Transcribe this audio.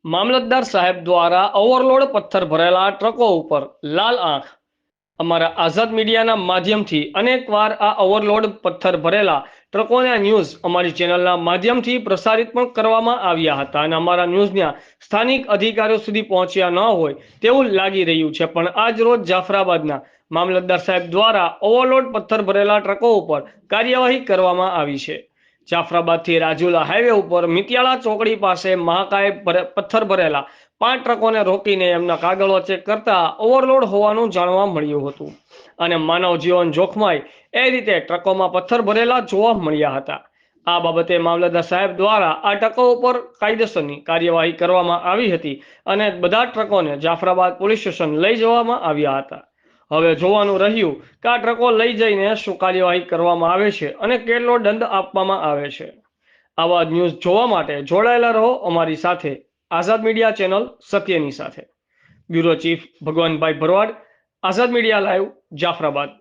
મામલતદાર સાહેબ દ્વારા ઓવરલોડ પથ્થર ભરેલા ટ્રકો ઉપર લાલ આંખ। અમારા આઝાદ મીડિયાના માધ્યમથી અનેકવાર આ ઓવરલોડ પથ્થર ભરેલા ટ્રકોના ન્યૂઝ અમારી ચેનલના માધ્યમથી પ્રસારિત પણ કરવામાં આવ્યા હતા અને અમારા ન્યૂઝના સ્થાનિક અધિકારીઓ સુધી પહોંચ્યા ન હોય તેવું લાગી રહ્યું છે, પણ આજ રોજ જાફરાબાદના મામલતદાર સાહેબ દ્વારા ઓવરલોડ પથ્થર ભરેલા ટ્રકો ઉપર કાર્યવાહી કરવામાં આવી છે। જાફરાબાદથી રાજુલા હાઈવે ઉપર મિતિયાળા ચોકડી પાસે મહાકાય પથ્થર ભરેલા 5 ટ્રકોને રોકીને એમના કાગળો ચેક કરતા ઓવરલોડ હોવાનું જાણવા મળ્યું હતું અને માનવ જીવન જોખમાય એ રીતે ટ્રકોમાં પથ્થર ભરેલા જોવા મળ્યા હતા। આ બાબતે મામલતદાર સાહેબ દ્વારા આ ટ્રકો ઉપર કાયદેસરની કાર્યવાહી કરવામાં આવી હતી અને બધા ટ્રકોને જાફરાબાદ પોલીસ સ્ટેશન લઈ જવામાં આવ્યા હતા। હવે જોવાનું રહ્યું કે આ ટ્રકો લઈ જઈને શું કાર્યવાહી કરવામાં આવે છે અને કેટલો દંડ આપવામાં આવે છે। આવા ન્યૂઝ જોવા માટે જોડાયેલા રહો અમારી સાથે, આઝાદ મીડિયા ચેનલ સત્યની સાથે। બ્યુરો ચીફ ભગવાનભાઈ ભરવાડ, આઝાદ મીડિયા લાઈવ, જાફરાબાદ।